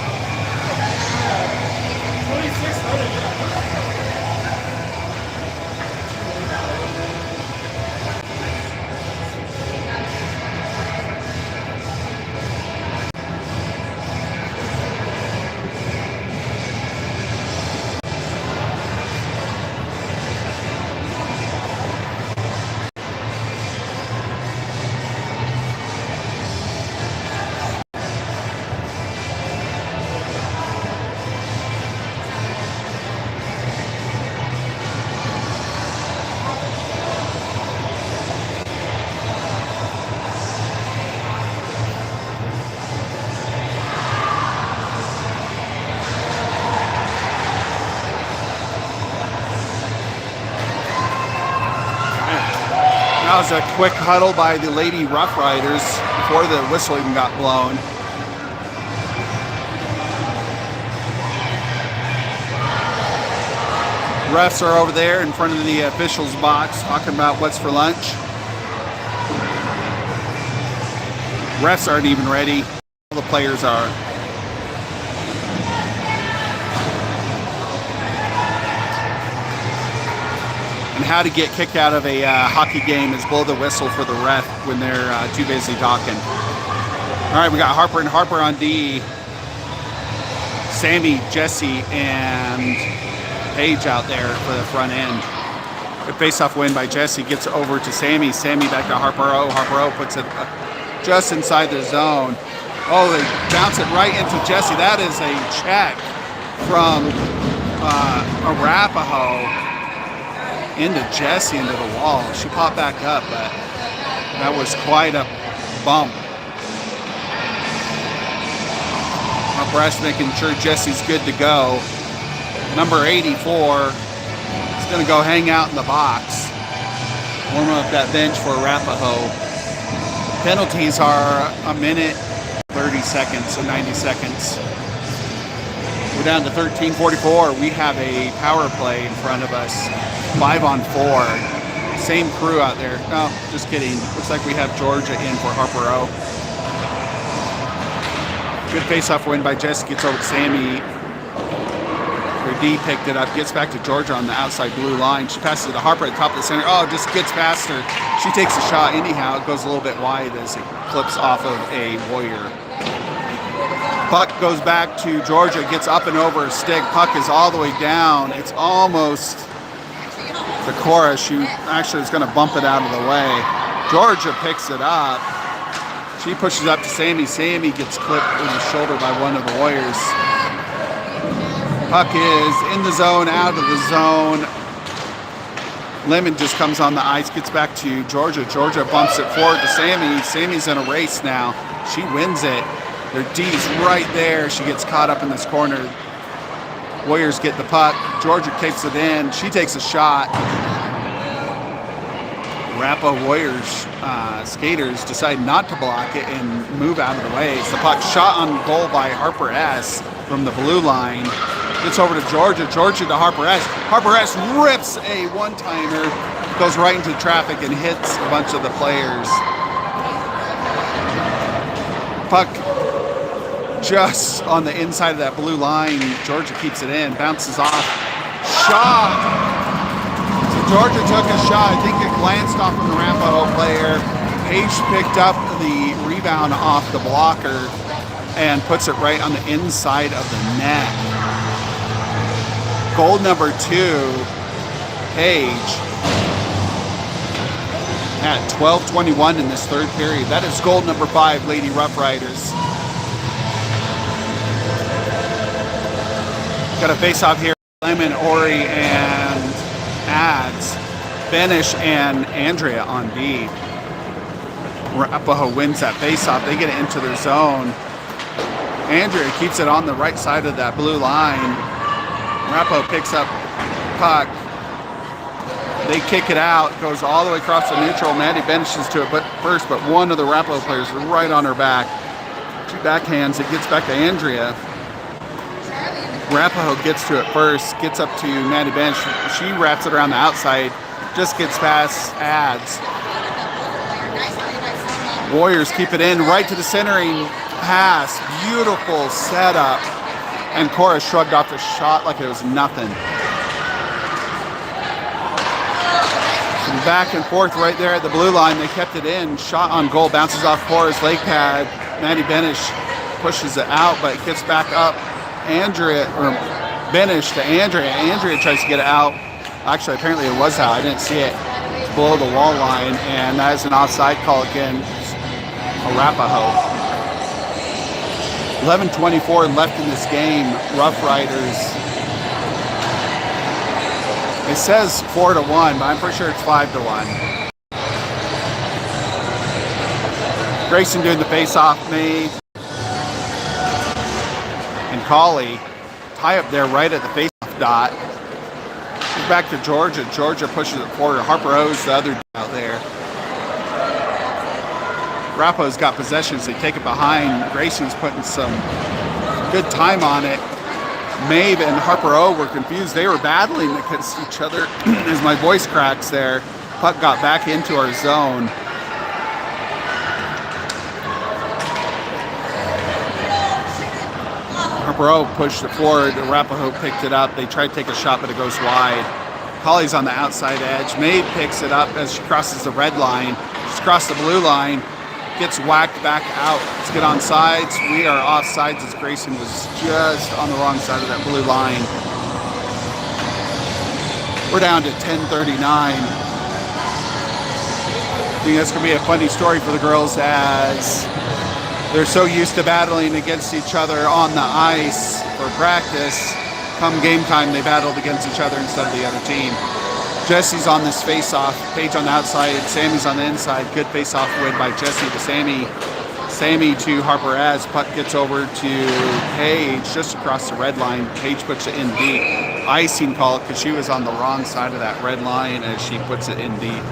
That was a quick huddle by the Lady Rough Riders before the whistle even got blown. Refs are over there in front of the officials' box talking about what's for lunch. Refs aren't even ready. All the players are. And how to get kicked out of a hockey game is blow the whistle for the ref when they're too busy talking. All right, we got Harper and Harper on D. Sammy, Jesse, and Paige out there for the front end. Good face-off win by Jesse. Gets over to Sammy. Sammy back to Harper-O. Harper-O puts it just inside the zone. Oh, they bounce it right into Jesse. That is a check from Arapahoe into Jesse, into the wall. She popped back up, but that was quite a bump. Harper making sure Jesse's good to go. Number 84 is going to go hang out in the box, warm up that bench for Arapahoe. Penalties are a minute, 30 seconds, so 90 seconds. We're down to 13:44. We have a power play in front of us. 5 on 4. Same crew out there. No, just kidding. Looks like we have Georgia in for Harper-O. Good face-off win by Jesse. Gets over to Sammy. Her D picked it up. Gets back to Georgia on the outside blue line. She passes it to Harper at the top of the center. Oh, just gets past her. She takes a shot anyhow. It goes a little bit wide as it clips off of a Warrior. Puck goes back to Georgia. Gets up and over a stick. Puck is all the way down. It's almost the chorus. She actually is going to bump it out of the way. Georgia picks it up. She pushes up to Sammy. Sammy gets clipped in the shoulder by one of the Warriors. Puck is in the zone, out of the zone. Lemon just comes on the ice, gets back to Georgia. Georgia bumps it forward to Sammy. Sammy's in a race now. She wins it. Their D's right there. She gets caught up in this corner. Warriors get the puck. Georgia kicks it in. She takes a shot. Arapahoe Warriors skaters decide not to block it and move out of the way. It's the puck shot on goal by Harper S. from the blue line. Gets over to Georgia. Georgia to Harper S. Harper S. rips a one-timer. Goes right into traffic and hits a bunch of the players. Puck just on the inside of that blue line. Georgia keeps it in, bounces off. Shot! So Georgia took a shot. I think it glanced off of the Arapahoe player. Paige picked up the rebound off the blocker and puts it right on the inside of the net. Goal number 2, Paige. At 12:21 in this third period. That is goal number 5, Lady Rough Riders. Got a face-off here. Lemon, Ori, and Ads. Benish and Andrea on D. Arapahoe wins that face-off. They get it into their zone. Andrea keeps it on the right side of that blue line. Arapahoe picks up puck. They kick it out. Goes all the way across the neutral. Maddie Benish is to it but one of the Arapahoe players is right on her back. She backhands it, gets back to Andrea. Arapahoe gets to it first, gets up to Maddie Benish. She wraps it around the outside, just gets past Ads. Warriors keep it in right to the centering pass. Beautiful setup. And Cora shrugged off the shot like it was nothing. Some back and forth right there at the blue line. They kept it in. Shot on goal. Bounces off Cora's leg pad. Maddie Benish pushes it out, but it gets back up. Benish to Andrea. Andrea tries to get it out. Actually, apparently it was out. I didn't see it. It's below the wall line, and that is an offside call against Arapahoe. 11:24 left in this game. Rough Riders. It says 4-1, but I'm pretty sure it's 5-1. Grayson doing the face-off made. And Colley tie up there right at the face-off dot. Back to Georgia. Georgia pushes it forward. Harper O's the other out there. Arapahoe's got possessions. They take it behind. Grayson's putting some good time on it. Maeve and Harper O were confused. They were battling against each other. As my voice cracks there, puck got back into our zone. Harper O pushed it forward. Arapahoe picked it up. They tried to take a shot, but it goes wide. Colley's on the outside edge. Maeve picks it up as she crosses the red line. She's crossed the blue line. Gets whacked back out. Let's get on sides. We are off sides as Grayson was just on the wrong side of that blue line. We're down to 10:39. I think that's going to be a funny story for the girls as they're so used to battling against each other on the ice for practice. Come game time, they battled against each other instead of the other team. Jesse's on this face-off. Paige on the outside. Sammy's on the inside. Good face-off win by Jesse to Sammy. Sammy to Harper as puck gets over to Paige just across the red line. Paige puts it in deep. Icing call because she was on the wrong side of that red line as she puts it in deep.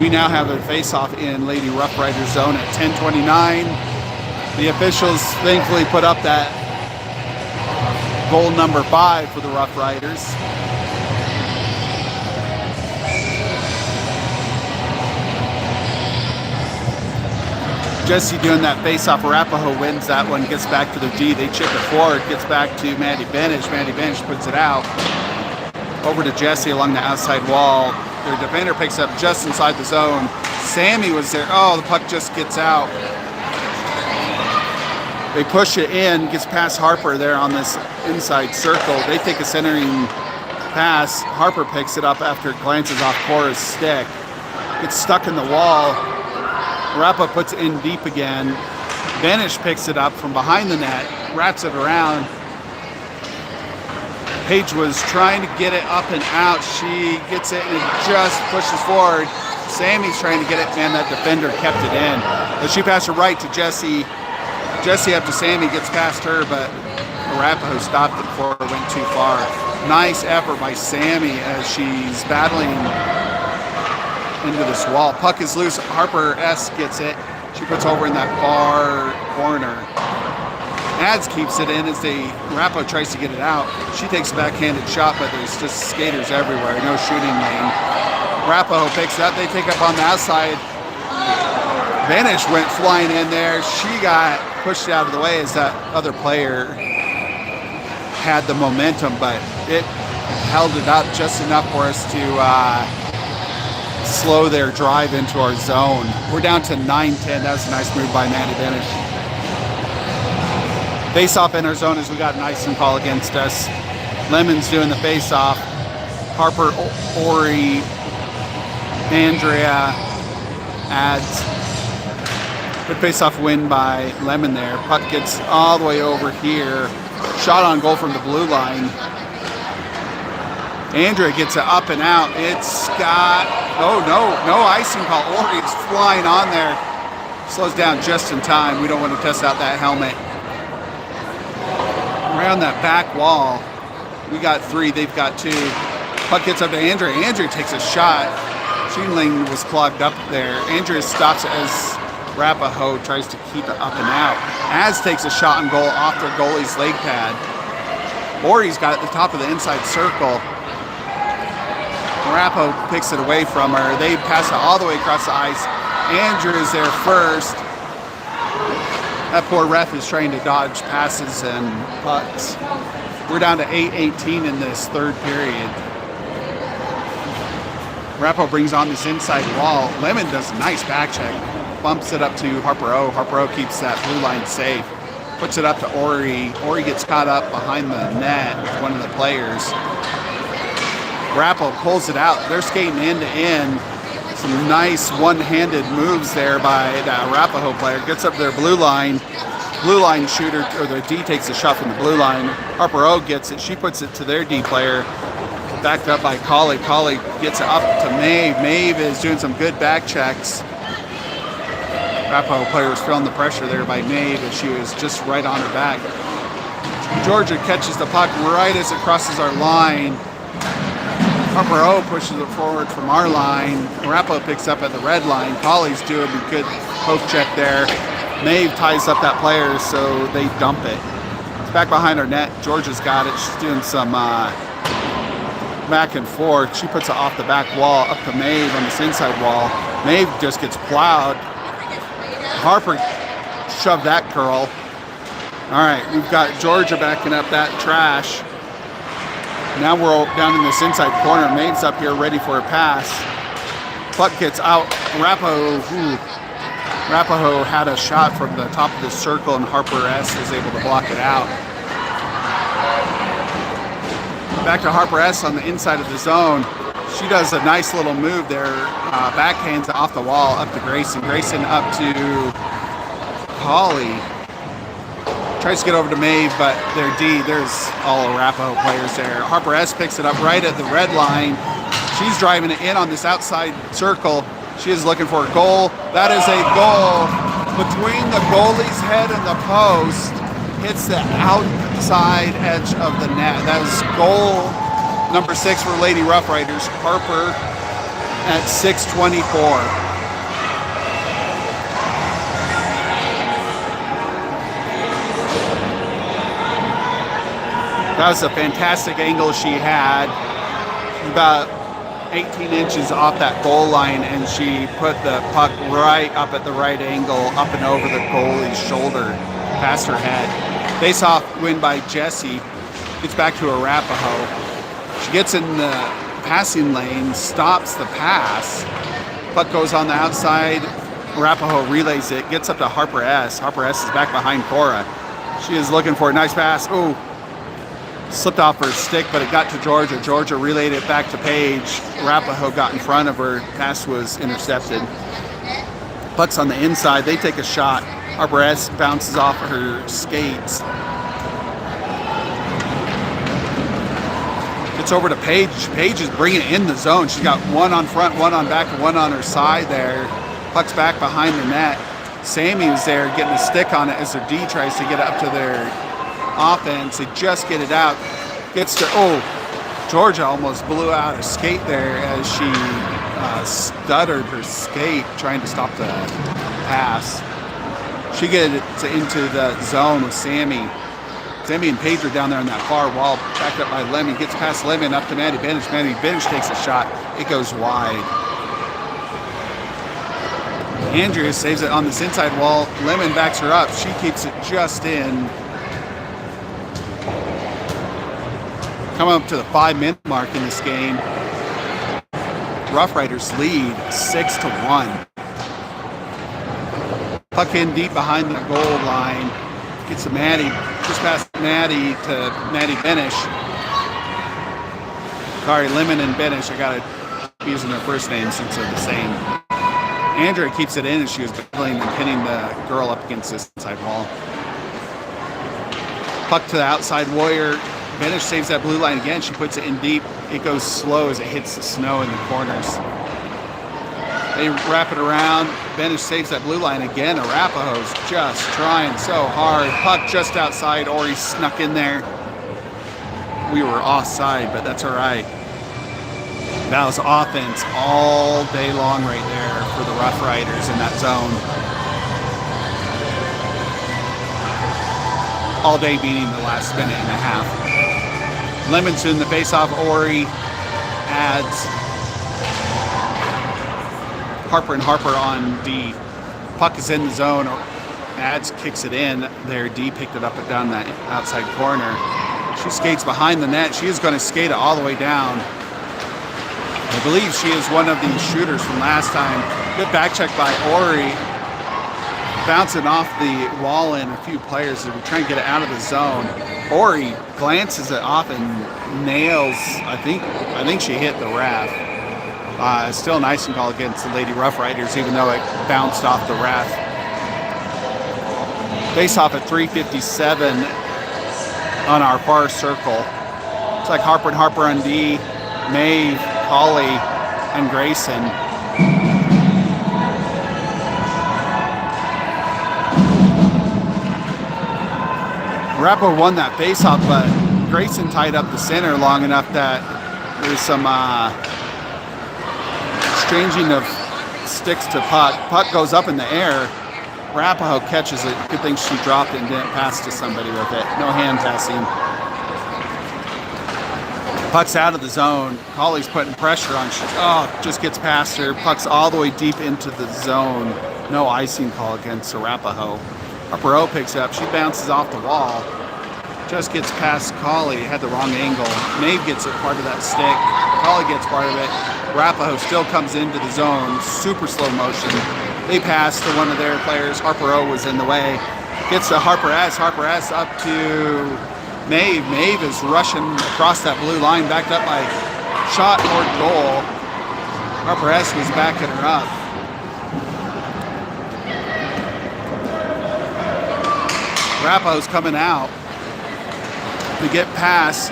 We now have a face-off in Lady Rough Rider zone at 10:29. The officials thankfully put up that goal number 5 for the Rough Riders. Jesse doing that face-off. Arapahoe wins that one, gets back to the D. They chip it forward, gets back to Maddie Benish. Maddie Benish puts it out. Over to Jesse along the outside wall. Their defender picks up just inside the zone. Sammy was there. Oh, the puck just gets out. They push it in, gets past Harper there on this inside circle. They take a centering pass. Harper picks it up after it glances off Cora's stick. Gets stuck in the wall. Arapahoe puts it in deep again. Benish picks it up from behind the net, wraps it around. Paige was trying to get it up and out. She gets it and it just pushes forward. Sammy's trying to get it, man, that defender kept it in. But she passed it right to Jesse. Jesse up to Sammy, gets past her, but Arapahoe stopped it before it went too far. Nice effort by Sammy as she's battling into this wall. Puck is loose. Harper S gets it. She puts over in that far corner. Ads keeps it in as Arapahoe tries to get it out. She takes a backhanded shot, but there's just skaters everywhere. No shooting lane. Arapahoe picks it up. They take up on the outside. Benish went flying in there. She got pushed out of the way as that other player had the momentum, but it held it up just enough for us to slow their drive into our zone. We're down to 9-10. That was a nice move by Maddie Benish. Face-off in our zone as we got an icing call against us. Lemon's doing the face-off. Harper, Ori, Andrea, Ads. Good face-off win by Lemon there. Puck gets all the way over here. Shot on goal from the blue line. Andrea gets it up and out. It's got, oh no icing call. Ori is flying on there. Slows down just in time. We don't want to test out that helmet. Around that back wall, we got 3, they've got 2. Puck gets up to Andrea. Andrea takes a shot. Shooting lane was clogged up there. Andrea stops as Arapahoe tries to keep it up and out. Az takes a shot on goal off their goalie's leg pad. Ori's got it at the top of the inside circle. Arapahoe picks it away from her. They pass it all the way across the ice. Andrew is there first. That poor ref is trying to dodge passes and pucks. We're down to 8:18 in this third period. Arapahoe brings on this inside wall. Lemon does a nice back check. Bumps it up to Harper-O. Harper-O keeps that blue line safe. Puts it up to Ori. Ori gets caught up behind the net with one of the players. Arapahoe pulls it out. They're skating end to end. Some nice one-handed moves there by that Arapahoe player. Gets up to their blue line. Blue line shooter, or their D takes a shot from the blue line. Harper-O gets it. She puts it to their D player. Backed up by Colley. Colley gets it up to Maeve. Maeve is doing some good back checks. Arapahoe player was feeling the pressure there by Maeve, and she was just right on her back. Georgia catches the puck right as it crosses our line. Harper-O pushes it forward from our line. Arapahoe picks up at the red line. Colley's doing a good poke check there. Maeve ties up that player, so they dump it. It's back behind our net. Georgia's got it. She's doing some back and forth. She puts it off the back wall up to Maeve on this inside wall. Maeve just gets plowed. Harper shoved that girl. All right, we've got Georgia backing up that trash. Now we're down in this inside corner. Maeve's up here ready for a pass. Puck gets out. Arapahoe had a shot from the top of the circle, and Harper S is able to block it out. Back to Harper S on the inside of the zone. She does a nice little move there. Backhands off the wall up to Grayson. Grayson up to Colley. Tries to get over to Maeve, but their D, there's all Arapahoe players there. Harper S picks it up right at the red line. She's driving it in on this outside circle. She is looking for a goal. That is a goal between the goalie's head and the post. Hits the outside edge of the net. That is goal number 6 for Lady Rough Riders. Harper at 6:24. That was a fantastic angle she had. About 18 inches off that goal line, and she put the puck right up at the right angle, up and over the goalie's shoulder, past her head. Face-off win by Jessie. Gets back to Arapahoe. She gets in the passing lane, stops the pass. Puck goes on the outside. Arapahoe relays it, gets up to Harper S. Harper S is back behind Cora. She is looking for a nice pass. Ooh. Slipped off her stick, but it got to Georgia. Georgia relayed it back to Paige. Arapahoe got in front of her. Pass was intercepted. Puck's on the inside. They take a shot. Harper S bounces off her skates. Gets over to Paige. Paige is bringing it in the zone. She's got one on front, one on back, and one on her side there. Puck's back behind the net. Sammy is there getting a stick on it as their D tries to get it up to their offense. They just get it out. Gets to, Georgia almost blew out a skate there as she stuttered her skate trying to stop the pass. She gets into the zone with Sammy. Sammy and Paige are down there on that far wall, backed up by Lemmy. Gets past Lemmy up to Maddie Benish. Maddie Benish takes a shot. It goes wide. Andrea saves it on this inside wall. Lemon backs her up. She keeps it just in. Coming up to the 5-minute mark in this game. Rough Riders lead 6-1. Puck in deep behind the goal line. Gets to Maddie. Just past Maddie to Maddie Benish. Sorry, Lemon and Benish. I got to using their first names since they're the same. Andrea keeps it in, and she was playing and pinning the girl up against this inside wall. Puck to the outside Warrior. Benish saves that blue line again. She puts it in deep. it goes slow as it hits the snow in the corners. They wrap it around. Benish saves that blue line again. Arapahoe's just trying so hard. Puck just outside. Ori snuck in there. We were offside, but that's all right. That was offense all day long right there for the Rough Riders in that zone. All day beating the last minute and a half. Lemon's in the face-off. Ori adds Harper and Harper on D. Puck is in the zone. Adds kicks it in there. D picked it up and down that outside corner. She skates behind the net. She is going to skate it all the way down. I believe she is one of the shooters from last time. Good back check by Ori. Bouncing off the wall in a few players as we try and get it out of the zone. Ori glances it off and nails. I think she hit the ref. Still an icing call against the Lady Rough Riders, even though it bounced off the ref. Face off at 3:57 on our far circle. It's like Harper and Harper on D, Maeve, Holly, and Grayson. Arapahoe won that face-off, but Grayson tied up the center long enough that there's some exchanging of sticks to puck. Puck goes up in the air. Arapahoe catches it. Good thing she dropped it and didn't pass to somebody with it. No hand passing. Puck's out of the zone. Holly's putting pressure on. Just gets past her. Puck's all the way deep into the zone. No icing call against Arapahoe. Arapahoe picks it up. She bounces off the wall. Just gets past Collie. Had the wrong angle. Maeve gets it part of that stick. Collie gets part of it. Arapahoe still comes into the zone. Super slow motion. They pass to one of their players. Harper-O was in the way. Gets to Harper S. Harper S up to Maeve. Maeve is rushing across that blue line, backed up by shot toward goal. Harper S was backing her up. Arapahoe's coming out. To get past.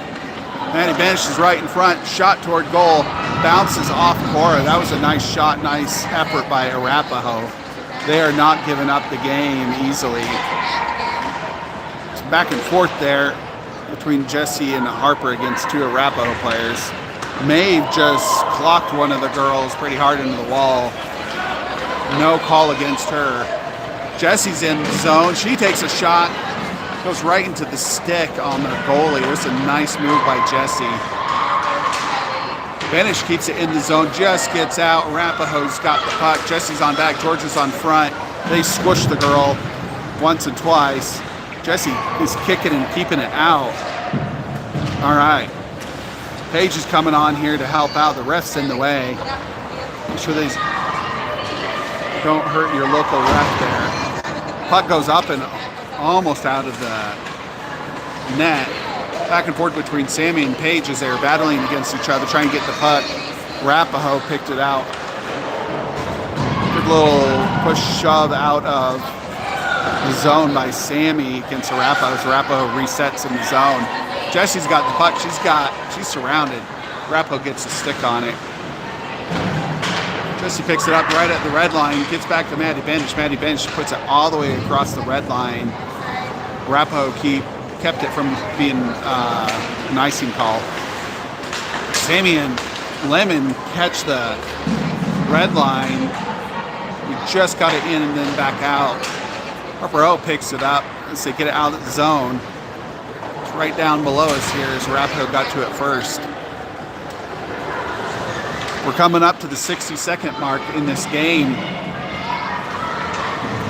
Maddie Benish is right in front. Shot toward goal. Bounces off Cora. That was a nice shot, nice effort by Arapahoe. They are not giving up the game easily. It's back and forth there between Jesse and Harper against two Arapahoe players. Maeve just clocked one of the girls pretty hard into the wall. No call against her. Jesse's in the zone. She takes a shot. Goes right into the stick on the goalie. It was a nice move by Jesse. Benish keeps it in the zone, just gets out. Arapahoe's got the puck. Jesse's on back. Georgia's on front. They squish the girl once and twice. Jesse is kicking and keeping it out. All right. Paige is coming on here to help out. The ref's in the way. Make sure they don't hurt your local ref there. Puck goes up and almost out of the net. Back and forth between Sammy and Paige as they're battling against each other, trying to get the puck. Arapahoe picked it out. Good little push shove out of the zone by Sammy against Arapahoe as Arapahoe resets in the zone. Jesse's got the puck. She's surrounded. Arapahoe gets a stick on it. Jesse picks it up right at the red line, gets back to Maddie Benish. Maddie Benish puts it all the way across the red line. Arapahoe kept it from being an icing call. Sammy and Lemon catch the red line. We just got it in and then back out. Harper-O picks it up as they get it out of the zone. It's right down below us here as Arapahoe got to it first. We're coming up to the 60-second mark in this game.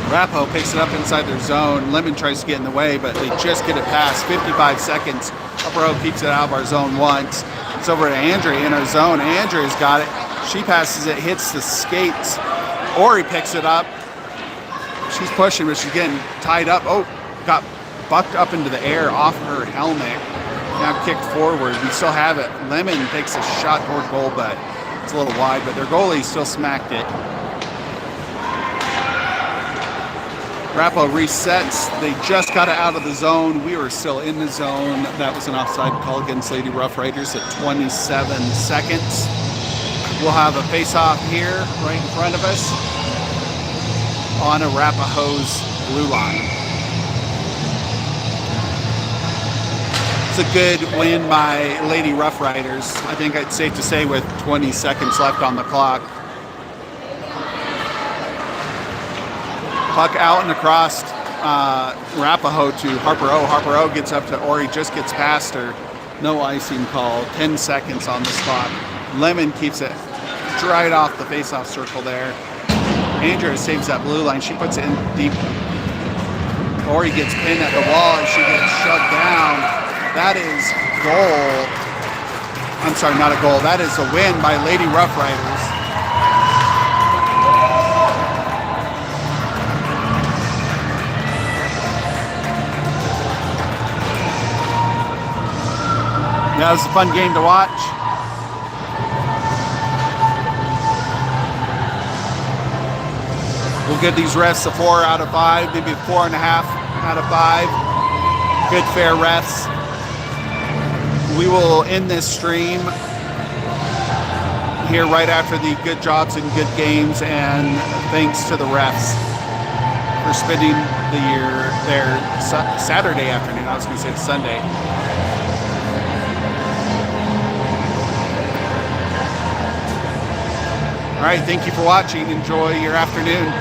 Arapahoe picks it up inside their zone. Lemon tries to get in the way, but they just get it past. 55 seconds. Harper-O keeps it out of our zone once. It's over to Andrea in our zone. Andrea's got it. She passes it, hits the skates. Ori picks it up. She's pushing, but she's getting tied up. Oh, got bucked up into the air off her helmet. Now kicked forward. We still have it. Lemon takes a shot toward goal, but it's a little wide, but their goalie still smacked it. Arapahoe resets. They just got it out of the zone. We were still in the zone. That was an offside call against Lady Rough Riders at 27 seconds. We'll have a face-off here right in front of us on Arapahoe's blue line. It's a good win by Lady Rough Riders. I think it's safe to say with 20 seconds left on the clock. Puck out and across Arapahoe to Harper-O. Harper-O gets up to Ori, just gets past her. No icing call. 10 seconds on the spot. Lemon keeps it right off the face-off circle there. Andrea saves that blue line. She puts it in deep. Ori gets pinned at the wall and she gets shoved down. That is goal. I'm sorry, not a goal. That is a win by Lady Rough Riders. That was a fun game to watch. We'll give these refs a 4 out of 5, maybe a 4.5 out of 5. Good, fair refs. We will end this stream here right after the good jobs and good games, and thanks to the refs for spending the year there Saturday afternoon. I was going to say Sunday. All right, thank you for watching. Enjoy your afternoon.